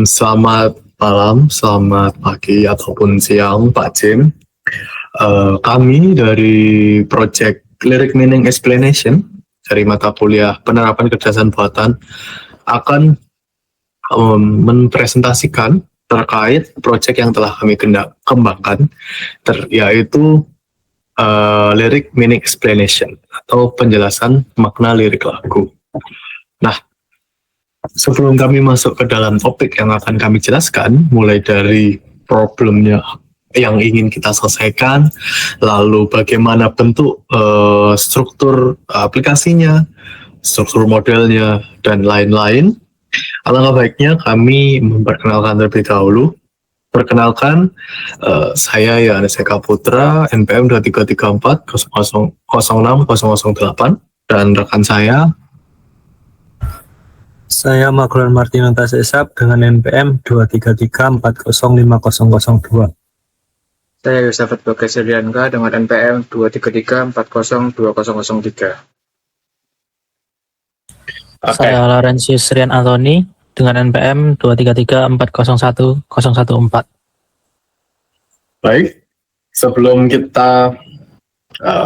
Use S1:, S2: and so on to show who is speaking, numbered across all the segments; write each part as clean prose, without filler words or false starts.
S1: Selamat malam, selamat pagi ataupun siang, Pak Jim. Kami dari Project Lyric Meaning Explanation dari mata kuliah Penerapan Kecerdasan Buatan akan mempresentasikan terkait proyek yang telah kami kembangkan, yaitu Lyric Meaning Explanation atau penjelasan makna lirik lagu. Nah, sebelum kami masuk ke dalam topik yang akan kami jelaskan, mulai dari problemnya yang ingin kita selesaikan, lalu bagaimana bentuk struktur aplikasinya, struktur modelnya, dan lain-lain, alangkah baiknya kami memperkenalkan terlebih dahulu. Perkenalkan, saya Yohanes Eka Putra, NPM 2334 006 dan rekan
S2: Saya Magulan Martinata Sesap dengan NPM 233405002.
S3: Saya Yosafat Bagas Irianka dengan NPM 233402003.
S4: Saya Laurentius Rian Anthony dengan NPM 233401014.
S1: Baik, sebelum kita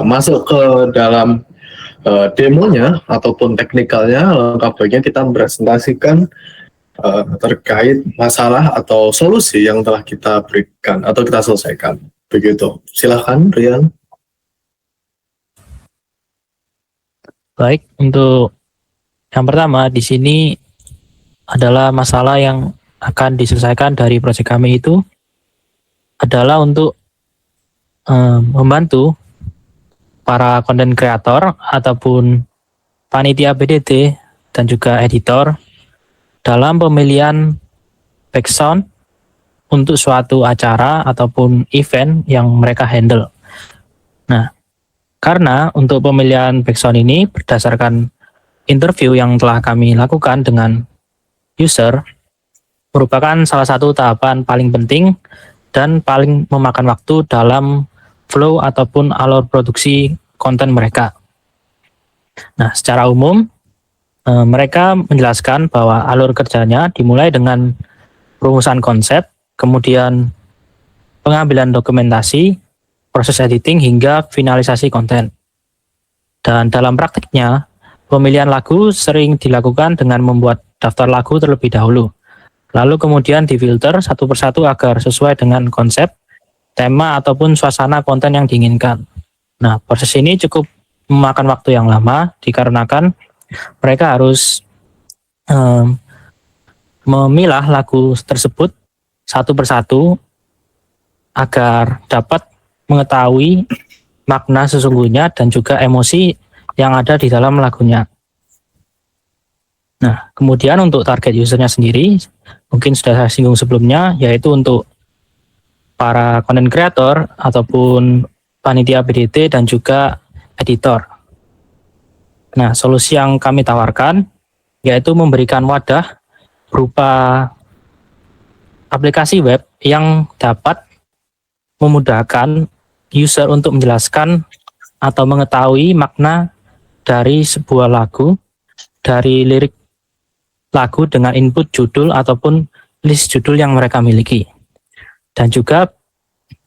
S1: masuk ke dalam demonya ataupun teknikalnya, lengkap baiknya kita mempresentasikan terkait masalah atau solusi yang telah kita berikan atau kita selesaikan. Begitu. Silahkan, Rian.
S4: Baik, untuk yang pertama di sini adalah masalah yang akan diselesaikan dari proyek kami itu adalah untuk membantu para konten kreator ataupun panitia PDT dan juga editor dalam pemilihan background untuk suatu acara ataupun event yang mereka handle. Nah, karena untuk pemilihan background ini berdasarkan interview yang telah kami lakukan dengan user, merupakan salah satu tahapan paling penting dan paling memakan waktu dalam flow ataupun alur produksi konten mereka. Nah, secara umum, mereka menjelaskan bahwa alur kerjanya dimulai dengan rumusan konsep, kemudian pengambilan dokumentasi, proses editing, hingga finalisasi konten. Dan dalam praktiknya, pemilihan lagu sering dilakukan dengan membuat daftar lagu terlebih dahulu. Lalu kemudian difilter satu persatu agar sesuai dengan konsep, tema, ataupun suasana konten yang diinginkan. Nah, proses ini cukup memakan waktu yang lama dikarenakan mereka harus memilah lagu tersebut satu persatu agar dapat mengetahui makna sesungguhnya dan juga emosi yang ada di dalam lagunya. Nah, kemudian untuk target usernya sendiri, mungkin sudah saya singgung sebelumnya, yaitu untuk para content creator ataupun panitia PDT dan juga editor. Nah, solusi yang kami tawarkan yaitu memberikan wadah berupa aplikasi web yang dapat memudahkan user untuk menjelaskan atau mengetahui makna dari sebuah lagu, dari lirik lagu dengan input judul ataupun list judul yang mereka miliki. Dan juga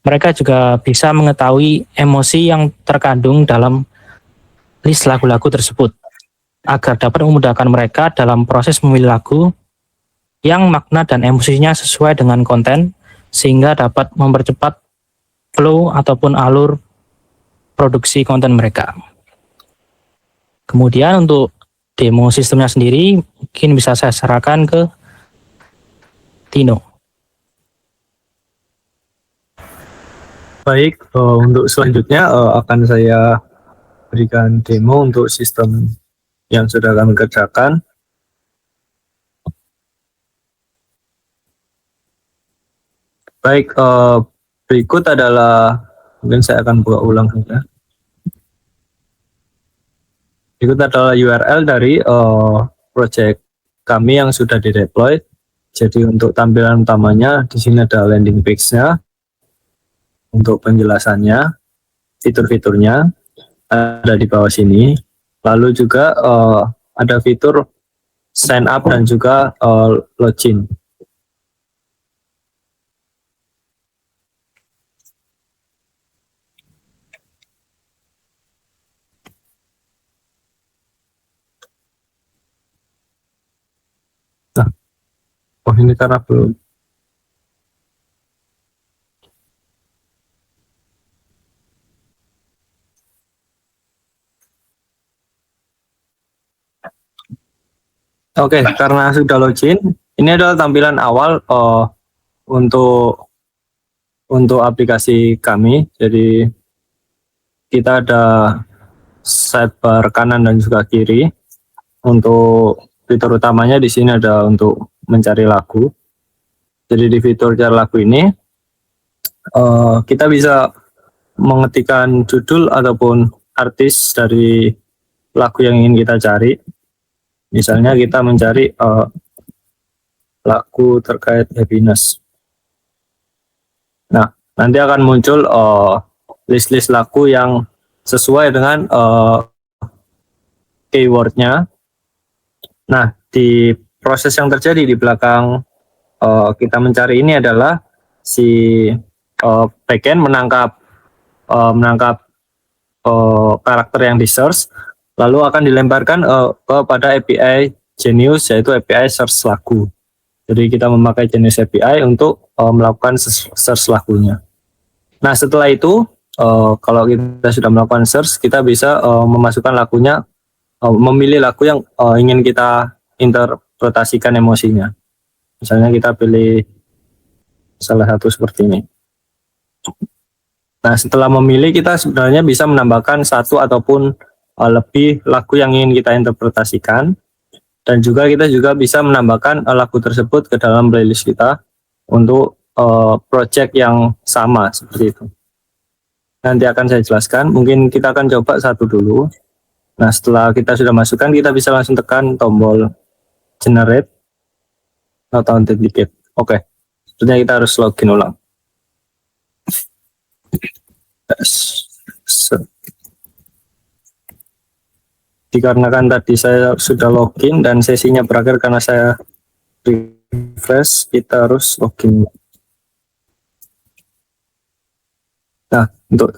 S4: mereka juga bisa mengetahui emosi yang terkandung dalam list lagu-lagu tersebut agar dapat memudahkan mereka dalam proses memilih lagu yang makna dan emosinya sesuai dengan konten sehingga dapat mempercepat flow ataupun alur produksi konten mereka. Kemudian untuk demo sistemnya sendiri mungkin bisa saya serahkan ke Tino.
S2: Baik, untuk selanjutnya akan saya berikan demo untuk sistem yang sudah kami kerjakan. Baik, berikut adalah, mungkin saya akan buka ulang saja. Berikut adalah URL dari project kami yang sudah di-deploy. Jadi untuk tampilan utamanya, di sini ada landing page-nya. Untuk penjelasannya, fitur-fiturnya ada di bawah sini. Lalu juga ada fitur sign up dan juga login. Oh, ini karena belum. Oke, karena sudah login, ini adalah tampilan awal untuk aplikasi kami. Jadi kita ada sidebar kanan dan juga kiri. Untuk fitur utamanya di sini ada untuk mencari lagu. Jadi di fitur cari lagu ini kita bisa mengetikkan judul ataupun artis dari lagu yang ingin kita cari. Misalnya kita mencari lagu terkait happiness. Nah, nanti akan muncul list-list lagu yang sesuai dengan keywordnya. Nah, di proses yang terjadi di belakang kita mencari ini adalah si backend menangkap karakter yang di search, lalu akan dilemparkan kepada API Genius, yaitu API search lagu. Jadi kita memakai Genius API untuk melakukan search lagunya. Nah, setelah itu kalau kita sudah melakukan search, kita bisa memasukkan lagunya, memilih lagu yang ingin kita interpretasikan emosinya. Misalnya kita pilih salah satu seperti ini. Nah, setelah memilih, kita sebenarnya bisa menambahkan satu ataupun lebih lagu yang ingin kita interpretasikan, dan juga kita juga bisa menambahkan lagu tersebut ke dalam playlist kita untuk project yang sama seperti itu. Nanti akan saya jelaskan. Mungkin kita akan coba satu dulu. Nah, setelah kita sudah masukkan, kita bisa langsung tekan tombol generate atau authenticate. Oke, sebenarnya kita harus login ulang. Dikarenakan tadi saya sudah login dan sesinya berakhir karena saya refresh, kita harus login. Nah, untuk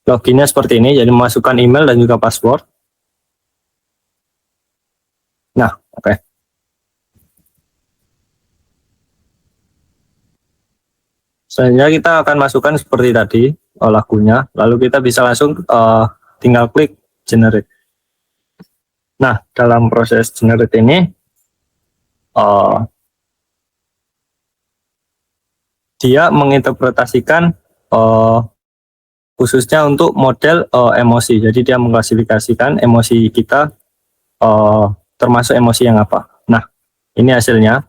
S2: loginnya seperti ini, jadi memasukkan email dan juga password. Nah, oke. Selanjutnya kita akan masukkan seperti tadi lagunya, lalu kita bisa langsung tinggal klik generate. Nah, dalam proses generate ini dia menginterpretasikan khususnya untuk model emosi. Jadi dia mengklasifikasikan emosi kita termasuk emosi yang apa. Nah, ini hasilnya.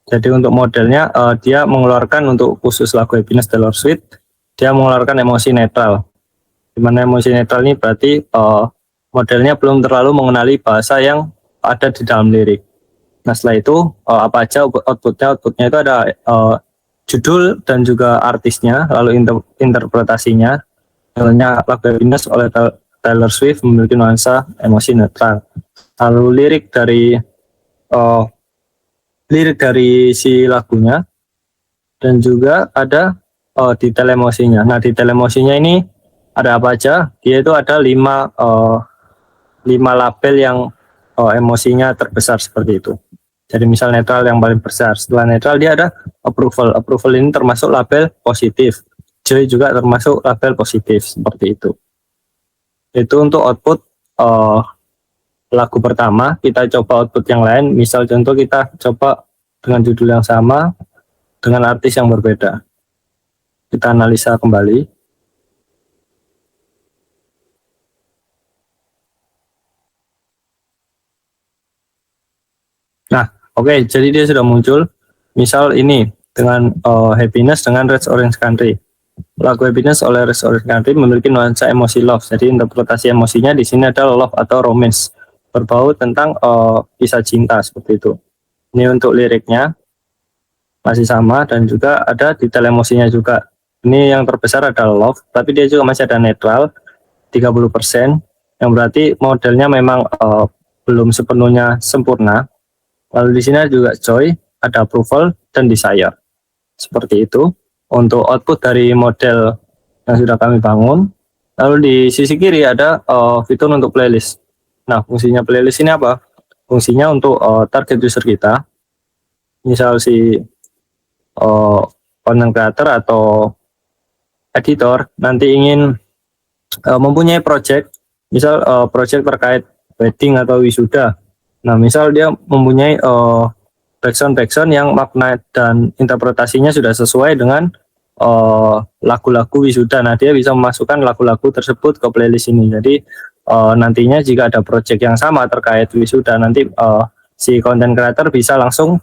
S2: Jadi untuk modelnya dia mengeluarkan untuk khusus lagu Happiness Taylor Swift, dia mengeluarkan emosi netral. Dimana emosi netral ini berarti modelnya belum terlalu mengenali bahasa yang ada di dalam lirik. Nah, setelah itu apa aja outputnya? Outputnya itu ada judul dan juga artisnya, lalu interpretasinya. Misalnya lagu Happiness oleh Taylor Swift memiliki nuansa emosi netral. Lalu lirik dari si lagunya, dan juga ada detail emosinya. Nah, detail emosinya ini ada apa aja? Dia itu ada 5 label yang emosinya terbesar seperti itu. Jadi misal netral yang paling besar. Setelah netral dia ada approval. Approval ini termasuk label positif. Joy juga termasuk label positif seperti itu. Itu untuk output lagu pertama. Kita coba output yang lain. Misal contoh kita coba dengan judul yang sama dengan artis yang berbeda. Kita analisa kembali. Nah, oke, jadi dia sudah muncul. Misal ini dengan Happiness dengan Red Orange Country. Lagu Happiness oleh Red Orange Country memiliki nuansa emosi love. Jadi interpretasi emosinya di sini adalah love atau romance, berbau tentang kisah cinta seperti itu. Ini untuk liriknya masih sama, dan juga ada detail emosinya juga. Ini yang terbesar adalah love, tapi dia juga masih ada netral 30%, yang berarti modelnya memang belum sepenuhnya sempurna. Lalu di sini juga joy, ada approval dan desire. Seperti itu untuk output dari model yang sudah kami bangun. Lalu di sisi kiri ada fitur untuk playlist. Nah, fungsinya playlist ini apa? Fungsinya untuk target user kita. misal si content creator atau editor nanti ingin mempunyai project, misal project terkait wedding atau wisuda. Nah, misal dia mempunyai background yang makna dan interpretasinya sudah sesuai dengan lagu-lagu wisuda. Nah, dia bisa memasukkan lagu-lagu tersebut ke playlist ini. Jadi nantinya jika ada project yang sama terkait wisuda, nanti si content creator bisa langsung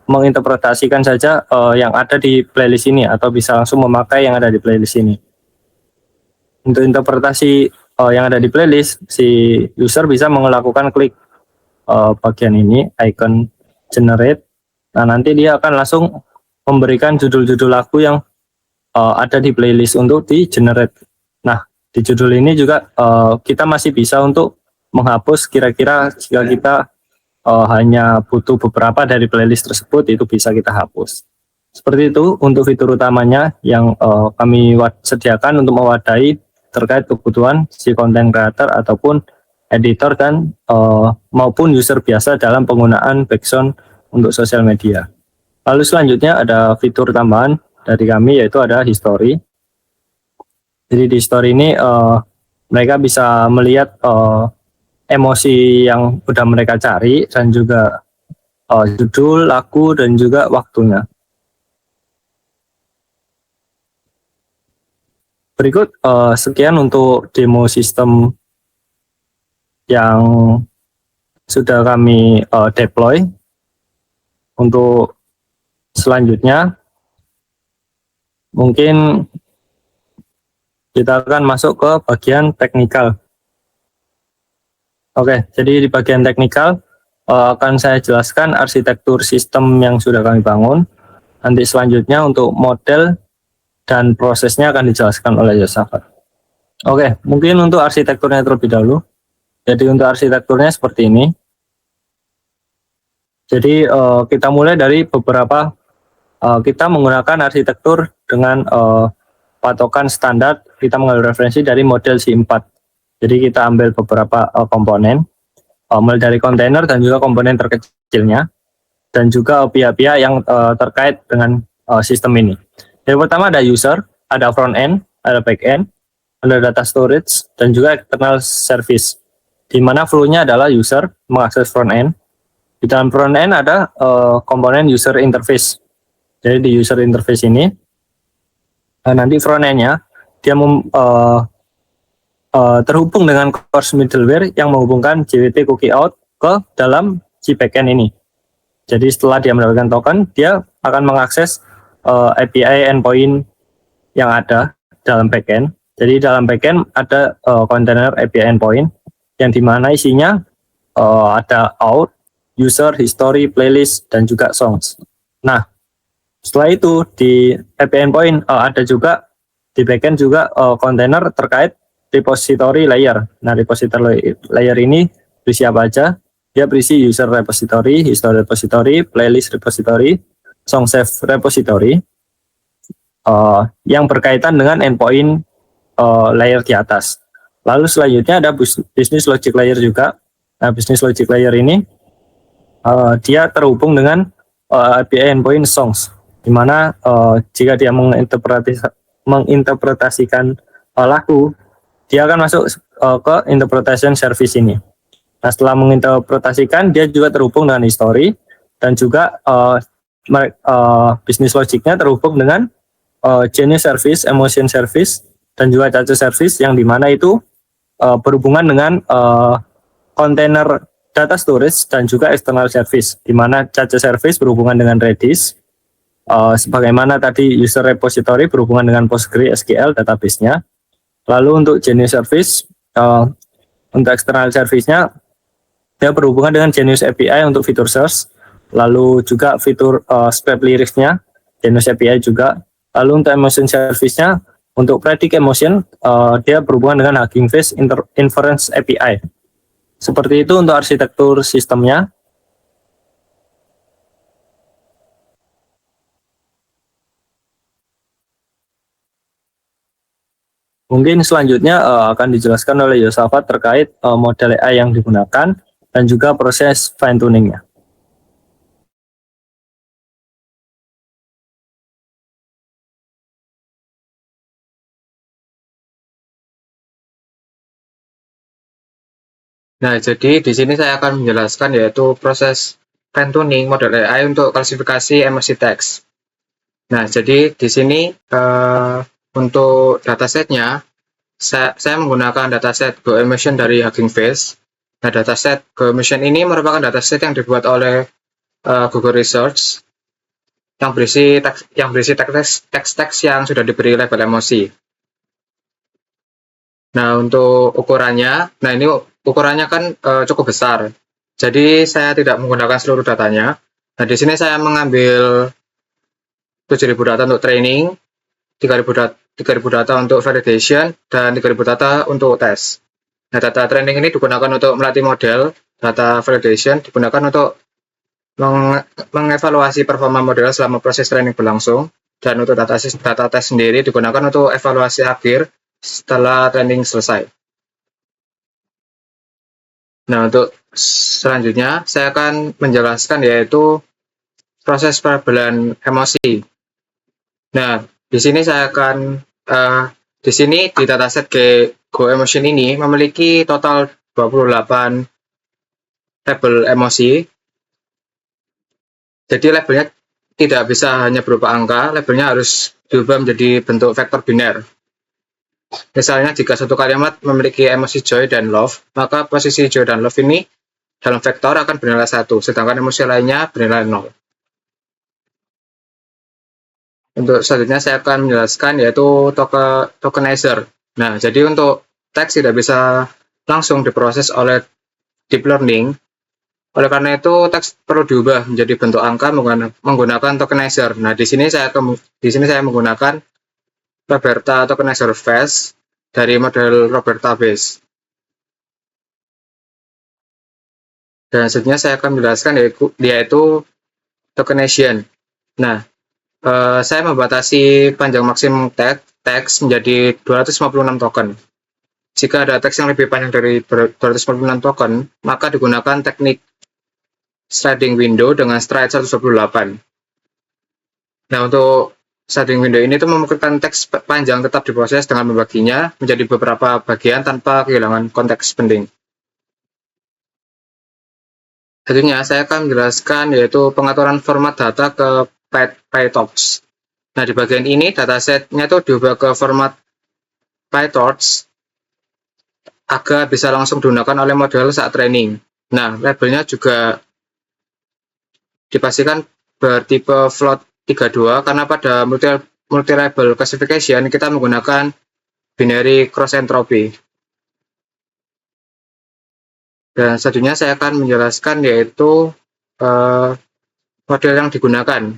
S2: menginterpretasikan saja yang ada di playlist ini, atau bisa langsung memakai yang ada di playlist ini. Untuk interpretasi yang ada di playlist, si user bisa melakukan klik bagian ini, icon generate. Nah, nanti dia akan langsung memberikan judul-judul lagu yang ada di playlist untuk di generate. Nah, di judul ini juga kita masih bisa untuk menghapus kira-kira jika kita hanya butuh beberapa dari playlist tersebut, itu bisa kita hapus. Seperti itu untuk fitur utamanya yang kami sediakan untuk mewadahi terkait kebutuhan si content creator ataupun editor dan maupun user biasa dalam penggunaan background untuk sosial media. Lalu selanjutnya ada fitur tambahan dari kami, yaitu ada history. Jadi di history ini mereka bisa melihat emosi yang udah mereka cari, dan juga judul lagu dan juga waktunya. Berikut sekian untuk demo sistem yang sudah kami deploy. Untuk selanjutnya mungkin kita akan masuk ke bagian teknikal. Oke, jadi di bagian teknikal akan saya jelaskan arsitektur sistem yang sudah kami bangun. Nanti selanjutnya untuk model dan prosesnya akan dijelaskan oleh Yosafat. Oke, mungkin untuk arsitekturnya terlebih dahulu. Jadi untuk arsitekturnya seperti ini. Jadi kita mulai dari beberapa, kita menggunakan arsitektur dengan patokan standar, kita mengambil referensi dari model C4. Jadi kita ambil beberapa komponen, mulai dari kontainer dan juga komponen terkecilnya, dan juga pihak-pihak yang terkait dengan sistem ini. Yang pertama ada user, ada front end, ada back end, ada data storage, dan juga external service. Di mana flow-nya adalah user mengakses front end. Di dalam front end ada komponen user interface. Jadi di user interface ini, nanti front end-nya dia terhubung dengan course middleware yang menghubungkan JWT cookie out ke dalam si backend ini. Jadi setelah dia mendapatkan token, dia akan mengakses API endpoint yang ada dalam backend. Jadi dalam backend ada container API endpoint yang dimana isinya ada out, user, history, playlist, dan juga songs. Nah, setelah itu di API endpoint ada juga di backend juga container terkait repository layer. Nah, repository layer ini berisi apa aja? Dia berisi user repository, history repository, playlist repository, song save repository, yang berkaitan dengan endpoint layer di atas. Lalu selanjutnya ada business logic layer juga. Nah, business logic layer ini dia terhubung dengan API endpoint songs, di mana jika dia menginterpretasikan lagu, dia akan masuk ke interpretation service ini. Nah, setelah menginterpretasikan, dia juga terhubung dengan history, dan juga business logicnya terhubung dengan genius service, emotion service, dan juga cache service, yang dimana itu berhubungan dengan container data storage dan juga external service, di mana cache service berhubungan dengan Redis, sebagaimana tadi user repository berhubungan dengan PostgreSQL database-nya. Lalu untuk Genius Service, untuk external service-nya, dia berhubungan dengan Genius API untuk fitur search, lalu juga fitur script lyrics-nya, Genius API juga. Lalu untuk emotion service-nya, untuk predict emotion, dia berhubungan dengan Hugging Face Inference API. Seperti itu untuk arsitektur sistemnya. Mungkin selanjutnya akan dijelaskan oleh Yosafat terkait model AI yang digunakan dan juga proses fine tuningnya.
S3: Nah, jadi di sini saya akan menjelaskan yaitu proses fine tuning model AI untuk klasifikasi emosi teks. Nah, jadi di sini untuk datasetnya saya menggunakan dataset GoEmotion dari Hugging Face. Nah, dataset GoEmotion ini merupakan dataset yang dibuat oleh Google Research yang berisi teks-teks yang sudah diberi label emosi. Nah, untuk ukurannya, nah ini ukurannya kan cukup besar. Jadi saya tidak menggunakan seluruh datanya. Nah, di sini saya mengambil 7.000 data untuk training, 3.000 data untuk validation, dan 3.000 data untuk tes. Nah, data training ini digunakan untuk melatih model, data validation digunakan untuk mengevaluasi performa model selama proses training berlangsung, dan untuk data tes sendiri digunakan untuk evaluasi akhir setelah training selesai. Nah, untuk selanjutnya saya akan menjelaskan yaitu proses pelabelan emosi. Nah, di sini saya akan di sini di dataset GoEmotion ini memiliki total 28 label emosi. Jadi labelnya tidak bisa hanya berupa angka, labelnya harus diubah menjadi bentuk vektor biner. Misalnya jika satu kalimat memiliki emosi joy dan love, maka posisi joy dan love ini dalam vektor akan bernilai 1, sedangkan emosi lainnya bernilai 0. Untuk selanjutnya saya akan menjelaskan yaitu tokenizer. Nah, jadi untuk teks tidak bisa langsung diproses oleh deep learning. Oleh karena itu, teks perlu diubah menjadi bentuk angka menggunakan tokenizer. Nah, di sini saya menggunakan Roberta Tokenizer Fast dari model Roberta Base. Dan selanjutnya saya akan menjelaskan yaitu tokenization. Nah, saya membatasi panjang maksimum teks menjadi 256 token. Jika ada teks yang lebih panjang dari 256 token, maka digunakan teknik sliding window dengan stride 128. Nah, untuk sliding window ini tuh memungkinkan teks panjang tetap diproses dengan membaginya menjadi beberapa bagian tanpa kehilangan konteks penting. Selanjutnya, saya akan menjelaskan yaitu pengaturan format data ke PyTorch. Nah, di bagian ini datasetnya itu diubah ke format PyTorch agar bisa langsung digunakan oleh model saat training. Nah, labelnya juga dipastikan bertipe float 32 karena pada multi-label classification kita menggunakan binary cross entropy. Dan selanjutnya saya akan menjelaskan yaitu model yang digunakan.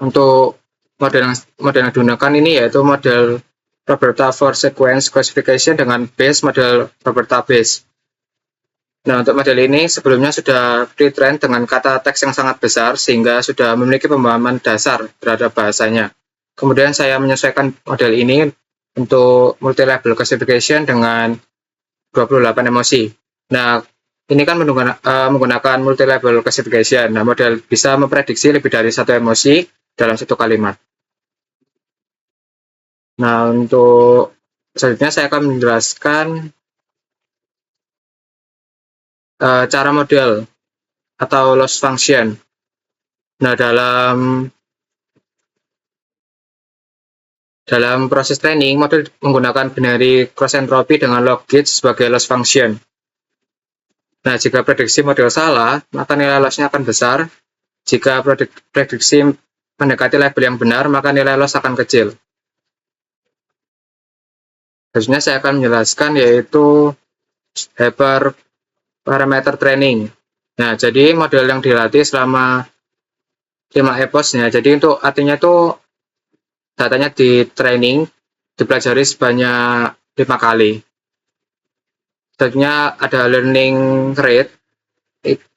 S3: Untuk model yang digunakan ini yaitu model Roberta for Sequence Classification dengan base model Roberta Base. Nah, untuk model ini sebelumnya sudah pre-train dengan kata teks yang sangat besar sehingga sudah memiliki pemahaman dasar terhadap bahasanya. Kemudian saya menyesuaikan model ini untuk multi-label classification dengan 28 emosi. Nah, ini kan menggunakan multi-label classification. Nah, model bisa memprediksi lebih dari satu emosi dalam satu kalimat. Nah, untuk selanjutnya saya akan menjelaskan cara model atau loss function. Nah, dalam proses training, model menggunakan binary cross entropy dengan log gauge sebagai loss function. Nah, jika prediksi model salah, maka nilai loss-nya akan besar. Jika prediksi mendekati label yang benar, maka nilai loss akan kecil. Selanjutnya saya akan menjelaskan yaitu hyperparameter training. Nah, jadi model yang dilatih selama 5 epochnya. Jadi untuk artinya itu datanya di training dipelajari sebanyak 5 kali. Selanjutnya ada learning rate.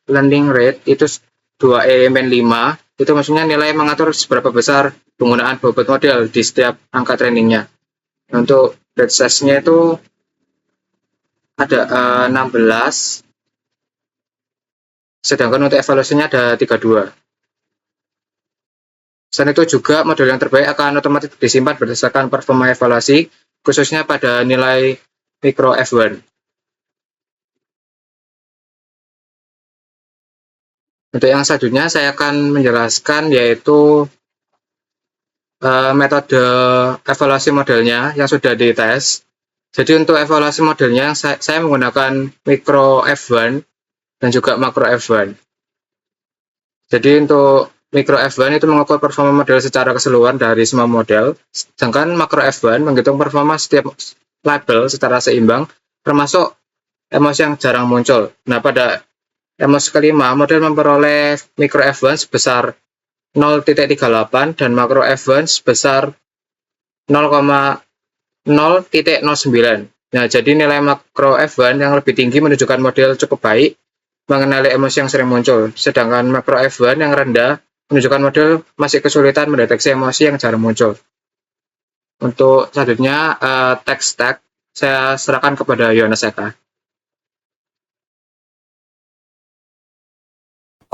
S3: Learning rate itu 2E-5. Itu maksudnya nilai mengatur seberapa besar penggunaan bobot model di setiap angka trainingnya. Untuk rate size-nya itu ada 16, sedangkan untuk evaluasinya ada 32. Selain itu juga model yang terbaik akan otomatis disimpan berdasarkan performa evaluasi, khususnya pada nilai mikro F1. Untuk yang selanjutnya saya akan menjelaskan yaitu metode evaluasi modelnya yang sudah dites. Jadi untuk evaluasi modelnya saya menggunakan mikro F1 dan juga makro F1. Jadi untuk mikro F1 itu mengukur performa model secara keseluruhan dari semua model, sedangkan makro F1 menghitung performa setiap label secara seimbang, termasuk emosi yang jarang muncul. Nah, pada emosi kelima, model memperoleh mikro F1 sebesar 0.38 dan makro F1 sebesar 0,0.09. Nah, jadi nilai makro F1 yang lebih tinggi menunjukkan model cukup baik mengenali emosi yang sering muncul, sedangkan makro F1 yang rendah menunjukkan model masih kesulitan mendeteksi emosi yang jarang muncul. Untuk selanjutnya, text tag saya serahkan kepada Yohanes Eka.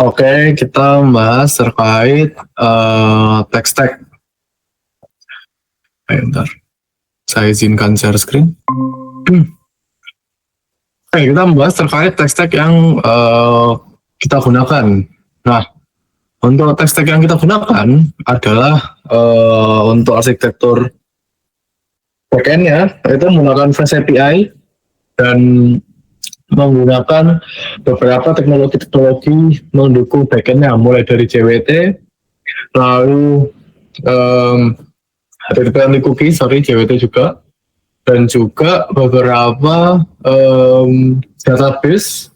S1: Oke, kita membahas terkait text tag. Bentar, saya izinkan share screen. Oke, kita membahas terkait text tag yang kita gunakan. Nah, untuk text tag yang kita gunakan adalah untuk arsitektur backend-nya, itu menggunakan Fast API dan menggunakan beberapa teknologi mendukung backend-nya, mulai dari JWT, lalu HTTP cookie, JWT juga, dan juga beberapa database,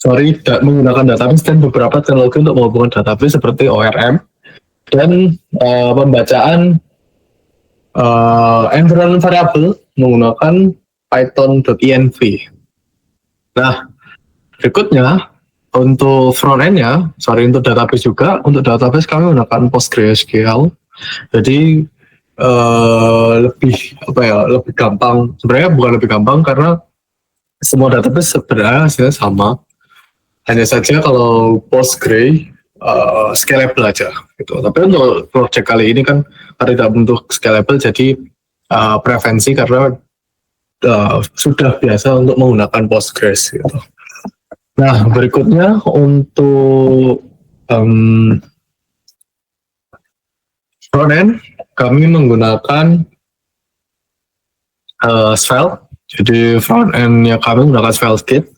S1: menggunakan database dan beberapa teknologi untuk menghubungkan database seperti ORM dan pembacaan environment variable menggunakan python.env. Nah, berikutnya untuk front-end-nya, untuk database juga, untuk database kami menggunakan PostgreSQL. Jadi lebih gampang. Sebenarnya bukan lebih gampang karena semua database sebenarnya hasilnya sama. Hanya saja kalau Postgre scalable aja gitu. Tapi untuk project kali ini kan tidak bentuk scalable, jadi preferensi karena sudah biasa untuk menggunakan Postgres gitu. Nah, berikutnya untuk frontend kami menggunakan Svelte. Jadi frontend-nya kami menggunakan SvelteKit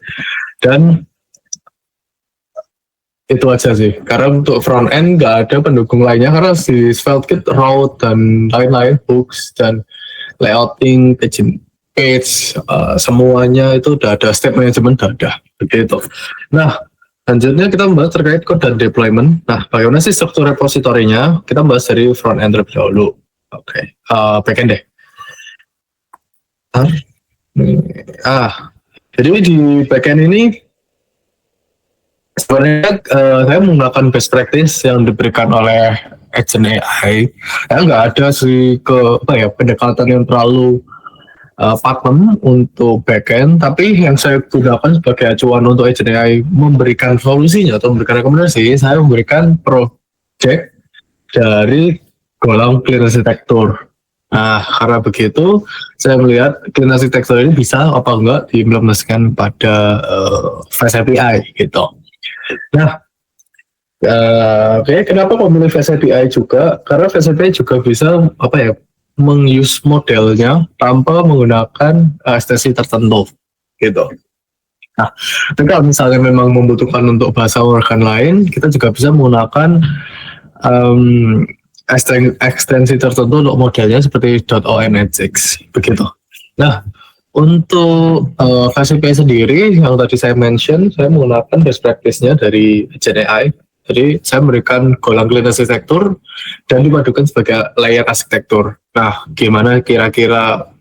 S1: dan itu aja sih. Karena untuk front-end nggak ada pendukung lainnya karena si SvelteKit, route dan lain-lain, hooks dan layouting, page, semuanya itu udah ada, step management udah ada, begitu. Nah, selanjutnya kita membahas terkait code dan deployment. Nah, bagaimana sih struktur repositorinya? Kita bahas dari front-end terlebih dahulu. Oke, back-end deh. Jadi di back-end ini sebenarnya saya menggunakan best practice yang diberikan oleh agent AI. Nggak ada sih pendekatan yang terlalu pakem untuk backend, tapi yang saya gunakan sebagai acuan untuk agent AI memberikan solusinya atau memberikan rekomendasi, saya memberikan project dari golong clean architecture. Nah, karena begitu, saya melihat clean architecture ini bisa apa enggak diimplementasikan pada Fast API gitu. Nah, kenapa memilih Fast API juga? Karena Fast API juga bisa meng-use modelnya tanpa menggunakan ekstensi tertentu gitu. Nah, tapi kalau misalnya memang membutuhkan untuk bahasa organ lain, kita juga bisa menggunakan ekstensi tertentu untuk modelnya seperti .onHX begitu. Nah, untuk Fast API sendiri yang tadi saya mention, saya menggunakan best practice-nya dari GenAI. Jadi saya memberikan golang clean arsitektur dan dipadukan sebagai layer arsitektur. Nah, gimana kira-kira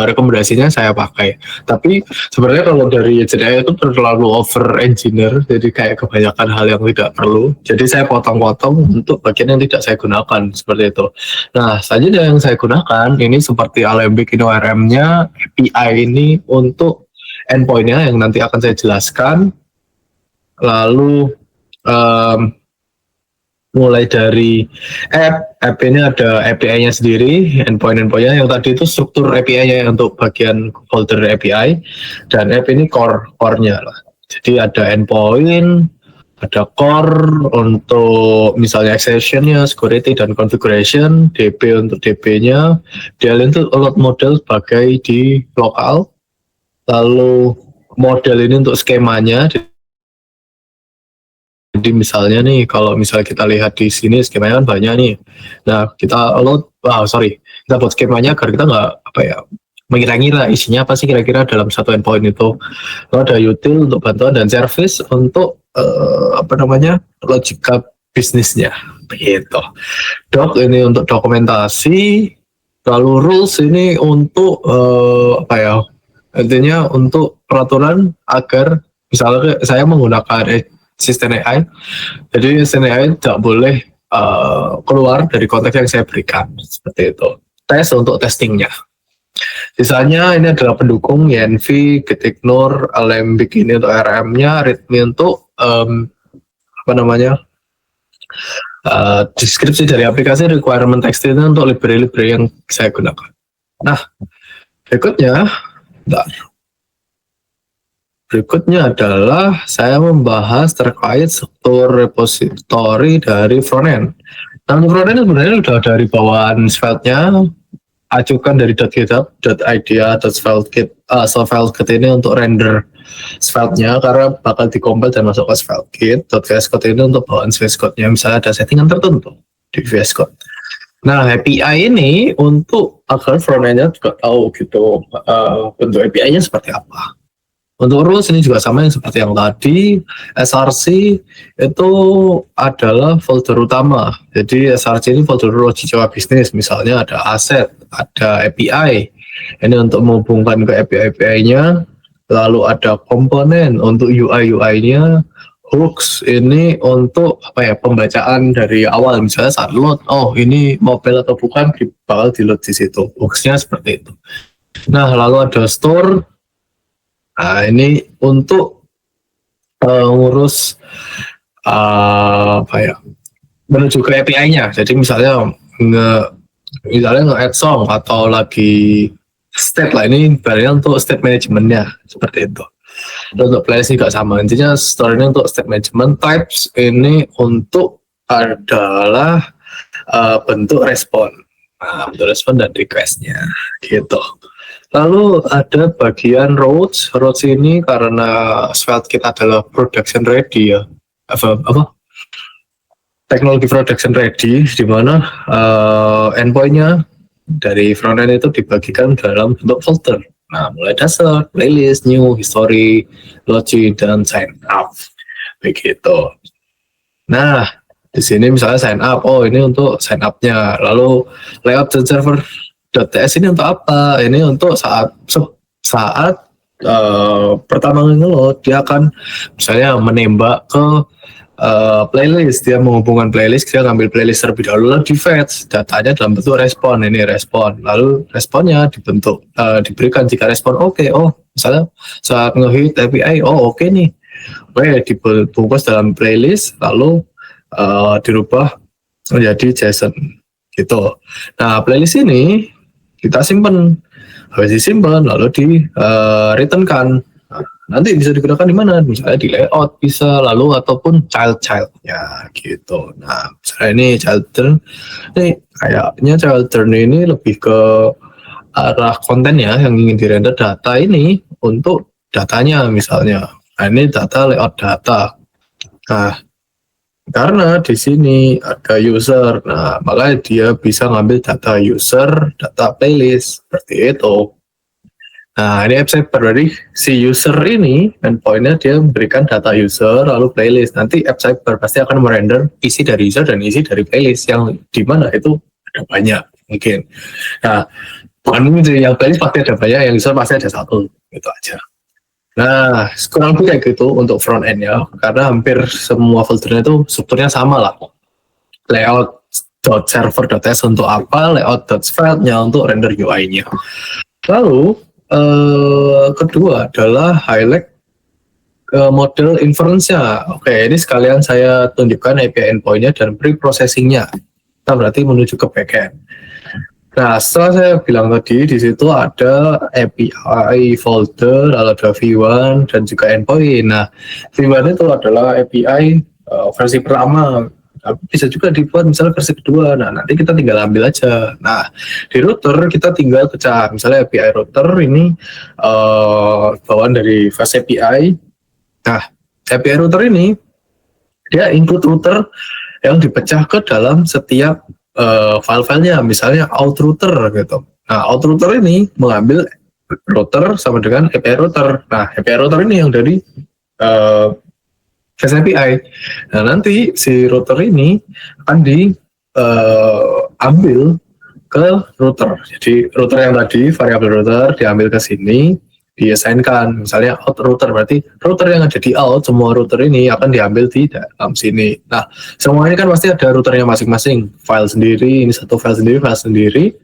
S1: rekomendasinya saya pakai. Tapi sebenarnya kalau dari GenAI itu terlalu over engineer, jadi kayak kebanyakan hal yang tidak perlu. Jadi saya potong-potong untuk bagian yang tidak saya gunakan seperti itu. Nah, selanjutnya yang saya gunakan ini seperti Alembic ini ORM-nya, API ini untuk endpoint-nya yang nanti akan saya jelaskan. Lalu mulai dari app ini ada API-nya sendiri, endpoint-endpointnya yang tadi itu struktur API-nya untuk bagian folder API, dan app ini core-nya lah. Jadi ada endpoint, Ada core untuk misalnya exception-nya, security dan configuration, DB untuk DB-nya, DL untuk load model sebagai di lokal, lalu model ini untuk skemanya. Jadi misalnya nih, kalau misalnya kita lihat di sini skemanya kan banyak nih. Nah, kita kita buat skemanya agar kita nggak mengira-ngira isinya apa sih kira-kira dalam satu endpoint itu. Lalu ada util untuk bantuan dan service untuk logika bisnisnya. Begitu. Doc ini untuk dokumentasi, lalu rules ini untuk intinya untuk peraturan agar misalnya saya menggunakan sistem AI, jadi sistem AI tidak boleh keluar dari konteks yang saya berikan, seperti itu. Tes untuk testingnya. Sisanya ini adalah pendukung YNV, Gitignore, Alembic ini untuk RM-nya, README untuk deskripsi dari aplikasi, requirement text ini untuk library-library yang saya gunakan. Nah, berikutnya adalah saya membahas terkait struktur repository dari frontend. Nah, frontend sebenarnya sudah dari bawaan Svelte-nya, acukan dari .github.idea, .SvelteKit ini untuk render Svelte-nya karena bakal dikompil dan masuk ke SvelteKit. .VS Code ini untuk bawaan VS Code-nya, misalnya ada settingan tertentu di VS Code. Nah, API ini untuk agar frontend-nya juga tahu gitu bentuk API-nya seperti apa. Untuk rules ini juga sama yang seperti yang tadi. SRC itu adalah folder utama. Jadi SRC ini folder logi Java Business. Misalnya ada aset, ada API. Ini untuk menghubungkan ke API-nya. Lalu ada komponen untuk UI-nya. Hooks ini untuk pembacaan dari awal. Misalnya saat load, ini mobile atau bukan, bakal di-load di situ. Hooks-nya seperti itu. Nah, lalu ada store. Nah, ini untuk ngurus menuju ke API-nya. Jadi misalnya nge-add song atau lagi state lah, ini barangnya untuk state management-nya seperti itu. Dan untuk playlist juga sama. Intinya store ini untuk state management. Types ini untuk adalah bentuk respon. Nah, bentuk respon dan request-nya gitu. Lalu ada bagian roads. Roads ini karena SvelteKit adalah production ready ya. Teknologi production ready, di mana endpoint-nya dari frontend itu dibagikan dalam bentuk folder. Nah, mulai dasar, playlist, new, history, logi, dan sign up. Begitu. Nah, di sini misalnya sign up. Ini untuk sign up-nya. Lalu layout dan server .ts ini untuk apa? Ini untuk saat pertama nge-load, dia akan misalnya menembak ke playlist, dia menghubungkan playlist, dia ngambil playlist terlebih dahulu, lalu di fetch datanya dalam bentuk respon. Ini respon, lalu responnya dibentuk diberikan jika respon misalnya saat nge-hit API oke nih, dibungkus dalam playlist, lalu dirubah menjadi JSON gitu. Nah, playlist ini kita simpan, habis disimpan lalu di returnkan. Nanti bisa digunakan di mana? Misalnya di layout bisa, lalu ataupun child-nya gitu. Nah, misalnya ini child turn, ini kayaknya child turn ini lebih ke arah konten ya, yang ingin dirender data ini untuk datanya misalnya. Nah, ini data layout data. Nah, karena di sini ada user, nah makanya dia bisa ngambil data user, data playlist seperti itu. Nah, ini AppCypher, berarti si user ini endpoint-nya dia memberikan data user lalu playlist. Nanti AppCypher pasti akan merender isi dari user dan isi dari playlist, yang dimana itu ada banyak mungkin. Nah, bukan yang playlist pasti ada banyak, yang user pasti ada satu, itu aja. Nah, kurang lebih kayak gitu untuk front end ya, karena hampir semua foldernya itu strukturnya sama lah. Layout.server.ts untuk apa, layout.svelte-nya untuk render UI-nya. Lalu, kedua adalah highlight model inference-nya. Oke, ini sekalian saya tunjukkan API endpoint-nya dan pre-processing-nya. Kita berarti menuju ke backend. Nah, setelah saya bilang tadi, di situ ada API folder, lalu ada V1 dan juga endpoint. Nah, V1 itu adalah API versi pertama. Tapi bisa juga dibuat misalnya versi kedua. Nah, nanti kita tinggal ambil aja. Nah, di router kita tinggal pecah. Misalnya API router ini bawaan dari fast API. Nah, API router ini dia include router yang dipecah ke dalam setiap file-filenya. Misalnya out router gitu. Nah, out router ini mengambil router sama dengan API router. Nah, API router ini yang dari fast API. Nah, nanti si router ini akan diambil ke router. Jadi router yang tadi, variabel router diambil ke sini, diassignkan. Misalnya out router, berarti router yang ada di out, semua router ini akan diambil di dalam sini. Nah, semuanya kan pasti ada routernya masing-masing. File sendiri, ini satu file sendiri, file sendiri.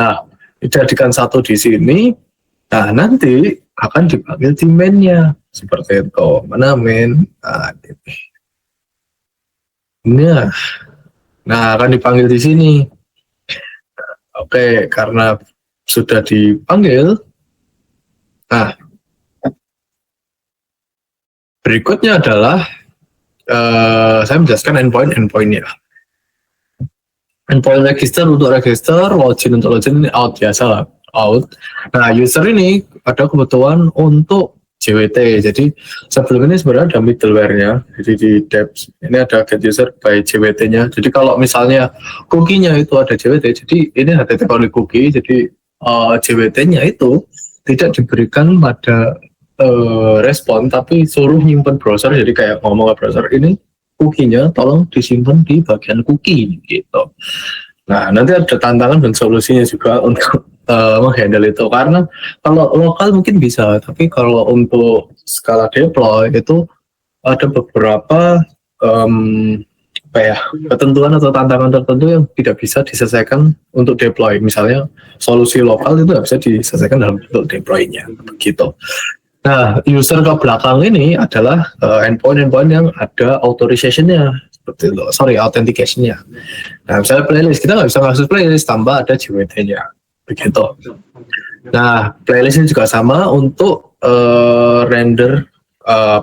S1: Nah, dijadikan satu di sini. Nah, nanti akan dipanggil di main-nya. Seperti itu. Mana main? Nah, akan dipanggil di sini. Oke, karena sudah dipanggil. Nah, berikutnya adalah saya menjelaskan endpoint-endpointnya. Endpoint register untuk register, login untuk login, out biasa lah. Out. Nah, user ini ada kebutuhan untuk JWT. Jadi sebelum ini sebenarnya ada middleware-nya. Jadi di depth ini ada get user by JWT-nya. Jadi kalau misalnya cookie-nya itu ada JWT, jadi ini HTTP cookie. Jadi JWT-nya itu tidak diberikan pada respon, tapi suruh nyimpen browser. Jadi kayak ngomong ke browser, ini cookie-nya tolong disimpan di bagian cookie gitu. Nah, nanti ada tantangan dan solusinya juga untuk menghandle itu, karena kalau lokal mungkin bisa, tapi kalau untuk skala deploy itu ada beberapa ketentuan atau tantangan tertentu yang tidak bisa diselesaikan untuk deploy. Misalnya solusi lokal itu tidak bisa diselesaikan dalam bentuk deploy-nya begitu. Nah, user ke belakang ini adalah endpoint-endpoint yang ada authorization-nya, seperti itu. Authentication-nya. Nah, misalnya playlist, kita nggak bisa ngakses playlist tanpa ada JWT-nya. Begitu. Nah, playlistnya juga sama untuk render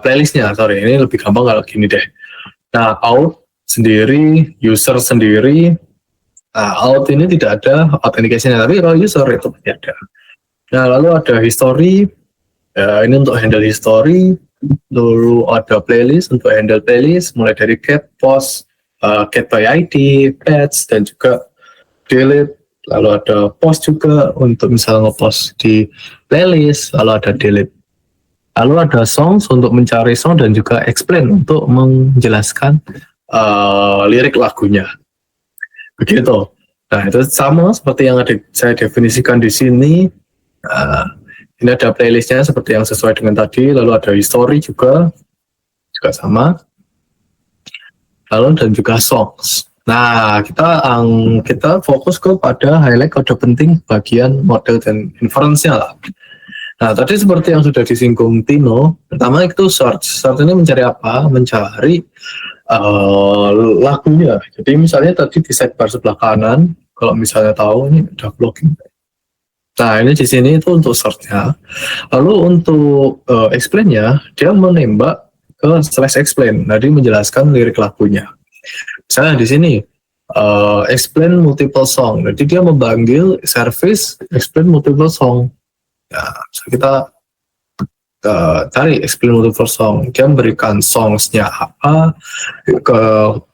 S1: playlistnya. Ini lebih gampang kalau gini deh. Nah, out sendiri, user sendiri. Nah, out ini tidak ada authentication-nya, tapi kalau user itu ada. Nah, lalu ada history. Ini untuk handle history. Lalu ada playlist untuk handle playlist, mulai dari get, post, get by ID, patch, dan juga delete. Lalu ada post juga untuk misalnya ngepost di playlist, lalu ada delete. Lalu ada songs untuk mencari song dan juga explain untuk menjelaskan lirik lagunya. Begitu. Nah, itu sama seperti yang saya definisikan di sini. Ini ada playlistnya seperti yang sesuai dengan tadi. Lalu ada history juga sama. Lalu dan juga songs. Nah, kita fokus kepada highlight kode penting bagian model dan inference-nya lah. Nah, tadi seperti yang sudah disinggung Tino, pertama itu search. Search ini mencari apa? Mencari lagunya. Jadi misalnya tadi di sidebar sebelah kanan, kalau misalnya tahu ini ada blogging. Nah, ini di sini itu untuk search-nya. Lalu untuk explain-nya, dia menembak ke /explain. Jadi menjelaskan lirik lagunya. Misalnya di sini explain multiple song. Jadi dia memanggil service explain multiple song. Ya, kita cari explain multiple song. Dia memberikan songs-nya apa, ke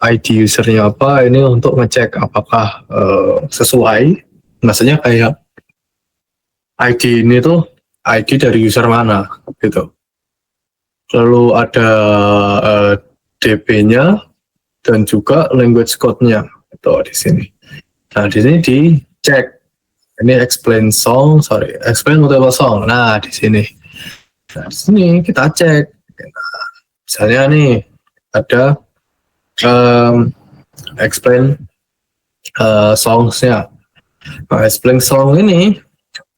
S1: ID user-nya apa. Ini untuk ngecek apakah sesuai. Maksudnya kayak ID ini tuh ID dari user mana gitu. Lalu ada DP-nya dan juga language code-nya itu di sini. Nah, di sini dicek. Ini explain multiple song. Nah, di sini. Nah, di sini kita cek. Nah, misalnya nih ada explain songs-nya. Nah, explain song ini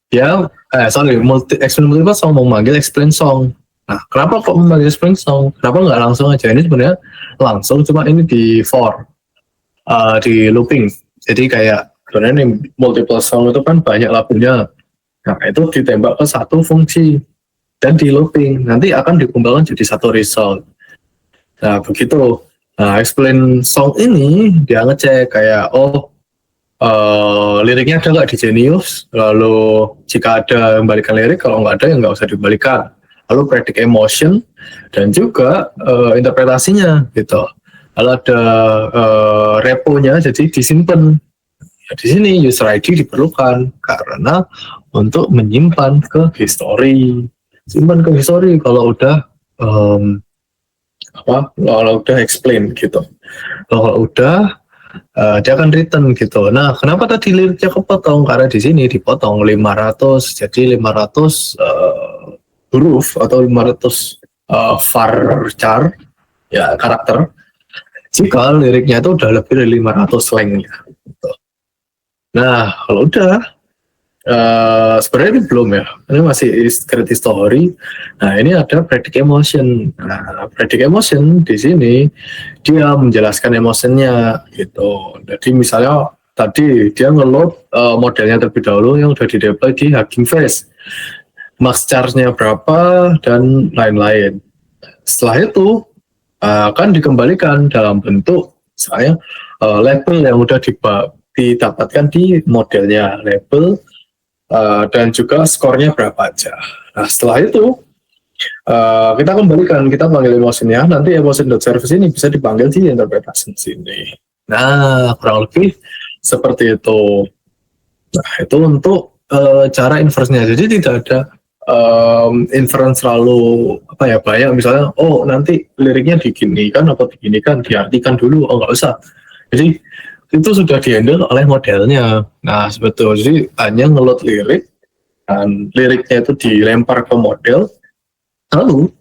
S1: ya, explain multiple song mau manggil explain song. Nah, kenapa kok memanggil explain song? Kenapa nggak langsung aja? Ini sebenarnya langsung, cuma ini di for, di looping. Jadi kayak sebenarnya ini multiple song itu kan banyak lagunya. Nah, itu ditembak ke satu fungsi dan di looping. Nanti akan dikumpulkan jadi satu result. Nah, begitu. Nah, explain song ini dia ngecek kayak liriknya ada nggak di Genius, lalu jika ada balikan lirik, kalau nggak ada ya nggak usah dibalikan, lalu predict emotion dan juga interpretasinya gitu. Lalu ada reponya, jadi disimpan. Di sini user ID diperlukan karena untuk menyimpan ke history. Simpan ke history kalau udah kalau udah explain gitu. Kalau udah dia akan return gitu. Nah, kenapa tadi liriknya kepotong? Karena di sini dipotong 500, jadi 500 huruf atau 500 varchar ya karakter. Jika liriknya itu udah lebih dari 500 slang ya. Gitu. Nah, kalau udah sebenarnya ini belum ya, ini masih create story. Nah, ini ada predict emotion. Nah, predict emotion di sini dia menjelaskan emosinya gitu. Jadi misalnya tadi dia ngeload modelnya terlebih dahulu yang udah di deploy di Hugging Face, max charge-nya berapa dan lain-lain. Setelah itu akan dikembalikan dalam bentuk misalnya label yang udah didapatkan di modelnya, label dan juga skornya berapa aja. Nah, setelah itu kita kembalikan, kita panggil emosinya, nanti emotion.service ini bisa dipanggil di interpretasi sini. Nah, kurang lebih seperti itu. Nah, itu untuk cara inverse-nya. Jadi tidak ada inference terlalu banyak, misalnya nanti liriknya diginikan atau diginikan, diartikan dulu, nggak usah. Jadi itu sudah dihandle oleh modelnya. Nah, sebetulnya jadi hanya ngeload lirik dan liriknya itu dilempar ke model, lalu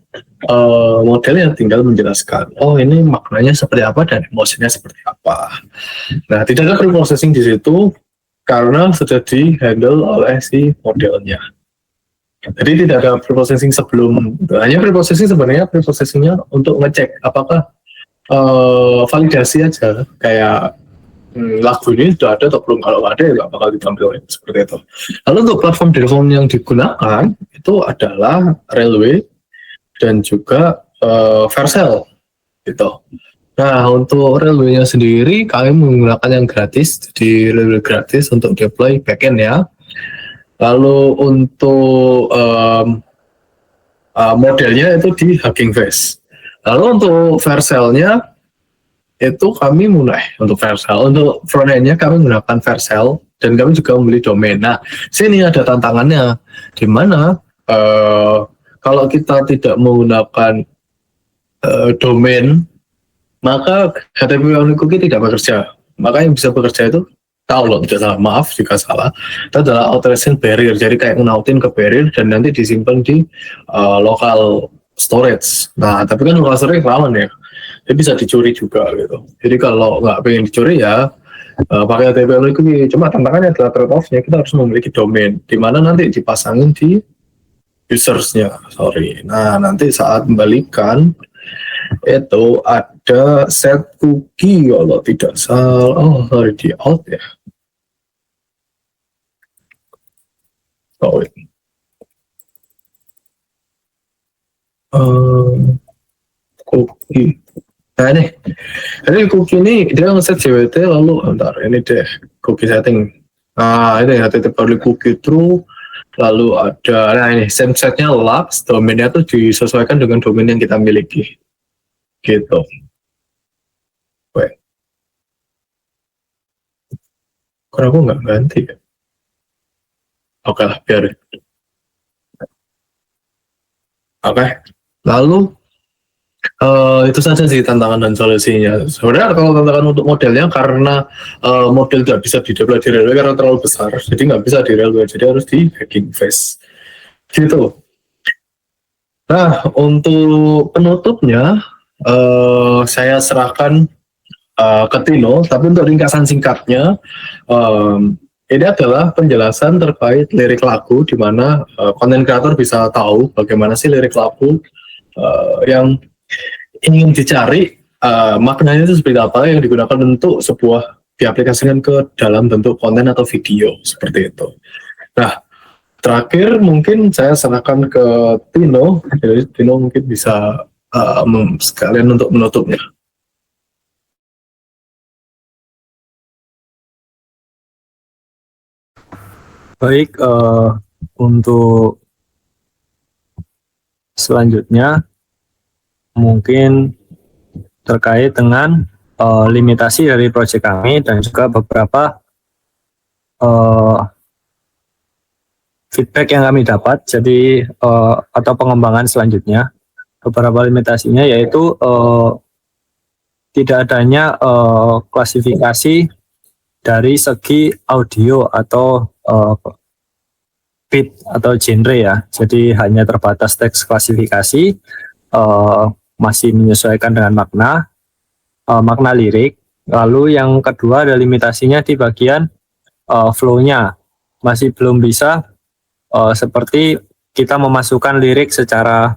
S1: modelnya tinggal menjelaskan ini maknanya seperti apa dan emosinya seperti apa. Nah, tidak ada preprocessing di situ karena sudah dihandle oleh si modelnya. Jadi tidak ada preprocessing sebelum, hanya preprocessingnya untuk ngecek apakah validasi aja, kayak lagu ini sudah ada atau belum. Kalau nggak ada ya nggak bakal ditampilkan seperti itu. Lalu untuk platform telepon yang digunakan itu adalah Railway dan juga Vercel gitu. Nah, untuk Railway-nya sendiri kami menggunakan yang gratis, jadi Railway gratis untuk deploy backend ya. Lalu untuk modelnya itu di Hugging Face. Lalu untuk Vercel-nya itu kami mulai untuk Vercel. Untuk front-end-nya kami menggunakan Vercel dan kami juga membeli domain. Nah, sini ada tantangannya, di mana kalau kita tidak menggunakan domain, maka HTTP only cookie tidak bekerja. Maka yang bisa bekerja itu, kalau tidak salah, maaf jika salah, itu adalah authorization barrier. Jadi kayak ngenautin ke barrier dan nanti disimpan di local storage. Nah, tapi kan local storage rawan ya, dia bisa dicuri juga gitu. Jadi kalau nggak pengen dicuri ya pakai HTTP only cookie. Cuma tantangannya adalah trade-off-nya kita harus memiliki domain, di mana nanti dipasangin di usersnya. Nah, nanti saat membalikan itu ada set cookie kalau tidak salah. Di out ya. Cookie. Nah ini cookie ini dia ngeset JWT, lalu ini deh cookie setting. Nah, ini HTTP only cookie true. Lalu ada, ini same setnya labs, domainnya tuh disesuaikan dengan domain yang kita miliki. Gitu. Karena aku nggak ganti ya. Oke lah, biarin. Oke. Lalu itu saja sih tantangan dan solusinya. Sebenarnya kalau tantangan untuk modelnya, karena model tidak bisa di-deploy di Railway karena terlalu besar, jadi nggak bisa di Railway, jadi harus di Hugging Face gitu. Nah, untuk penutupnya saya serahkan ke Tino, tapi untuk ringkasan singkatnya ini adalah penjelasan terkait lirik lagu, di mana konten kreator bisa tahu bagaimana sih lirik lagu yang ingin dicari, maknanya itu seperti apa yang digunakan untuk sebuah diaplikasikan ke dalam bentuk konten atau video seperti itu. Nah, terakhir mungkin saya serahkan ke Tino, jadi Tino mungkin bisa sekalian untuk menutupnya.
S2: Baik, untuk selanjutnya mungkin terkait dengan limitasi dari proyek kami dan juga beberapa feedback yang kami dapat. Jadi atau pengembangan selanjutnya, beberapa limitasinya yaitu tidak adanya klasifikasi dari segi audio atau bit atau genre ya. Jadi hanya terbatas teks klasifikasi, masih menyesuaikan dengan makna lirik. Lalu yang kedua ada limitasinya di bagian flow-nya, masih belum bisa seperti kita memasukkan lirik secara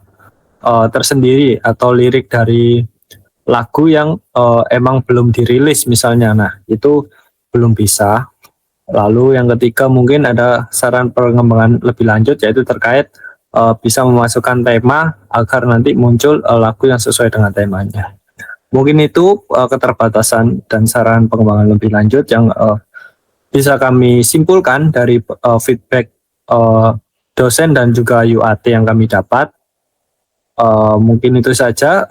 S2: tersendiri atau lirik dari lagu yang emang belum dirilis misalnya. Nah, itu belum bisa. Lalu yang ketiga mungkin ada saran pengembangan lebih lanjut, yaitu terkait bisa memasukkan tema agar nanti muncul lagu yang sesuai dengan temanya. Mungkin itu keterbatasan dan saran pengembangan lebih lanjut yang bisa kami simpulkan dari feedback dosen dan juga UAT yang kami dapat. Mungkin itu saja.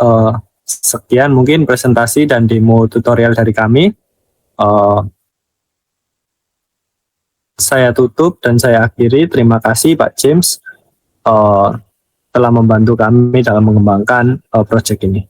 S2: Sekian mungkin presentasi dan demo tutorial dari kami. Saya tutup dan saya akhiri. Terima kasih Pak James telah membantu kami dalam mengembangkan proyek ini.